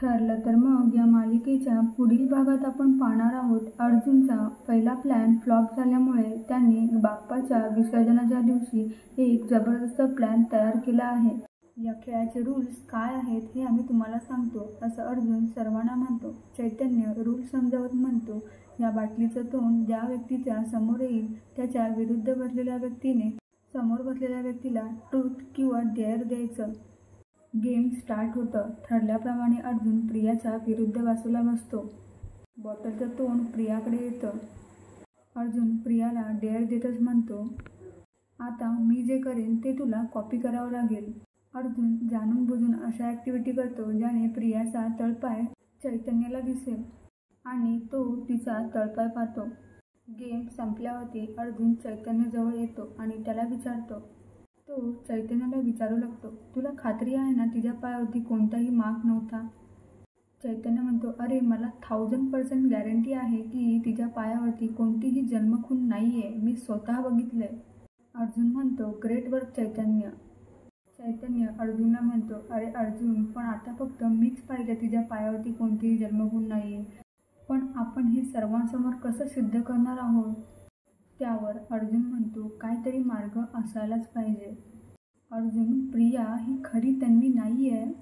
ठरलं तर मग या मालिकेच्या पुढील भागात आपण पाहणार आहोत अर्जुनचा पहिला प्लॅन फ्लॉप झाल्यामुळे त्यांनी बाप्पाच्या विसर्जनाच्या दिवशी एक जबरदस्त प्लॅन तयार केला आहे. या खेळाचे रूल्स काय आहेत हे आम्ही तुम्हाला सांगतो असं अर्जुन सर्वांना म्हणतो. चैतन्य रूल्स समजावत म्हणतो, या बाटलीचं तोंड ज्या व्यक्तीच्या समोर येईल त्याच्या विरुद्ध बसलेल्या व्यक्तीने समोर बसलेल्या व्यक्तीला ट्रूथ किंवा डेअर द्यायचं. गेम स्टार्ट होतं. ठरल्याप्रमाणे अर्जुन प्रियाच्या विरुद्ध बाजूला बसतो. बॉटलचं तोंड प्रियाकडे येतं. अर्जुन प्रियाला डेअर देतच म्हणतो, आता मी जे करेन ते तुला कॉपी करावं लागेल. अर्जुन जाणून बुजून अशा ॲक्टिव्हिटी करतो ज्याने प्रियाचा तळपाय चैतन्याला दिसेल आणि तो तिचा तळपाय पाहतो. गेम संपल्यावरती अर्जुन चैतन्यजवळ येतो आणि त्याला विचारतो. तो चैतन्याला विचारू लागतो, तुला खात्री आहे ना तिच्या पायावरती कोणताही मार्क नव्हता? चैतन्य म्हणतो, अरे मला 1000% गॅरंटी आहे की तिच्या पायावरती कोणतीही जन्मखून नाही आहे, मी स्वतः बघितलंय. अर्जुन म्हणतो, ग्रेट वर्क चैतन्य. चैतन्य अर्जुनला म्हणतो, अरे अर्जुन, पण आता फक्त मीच पाहिलं तिच्या पायावरती कोणतीही जन्मखून नाही आहे, पण आपण हे सर्वांसमोर कसं सिद्ध करणार आहोत? त्यावर अर्जुन म्हणतो, काहीतरी मार्ग असायलाच पाहिजे. अर्जुन, प्रिया ही खरी तन्वी नाही आहे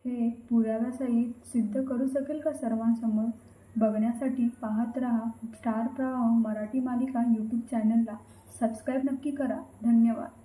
हे पुराव्यासहित सिद्ध करू शकेल का सर्वांसमोर? बघण्यासाठी पाहत रहा स्टार प्रवाह मराठी मालिका यूट्यूब चॅनलला. सबस्क्राईब नक्की करा. धन्यवाद.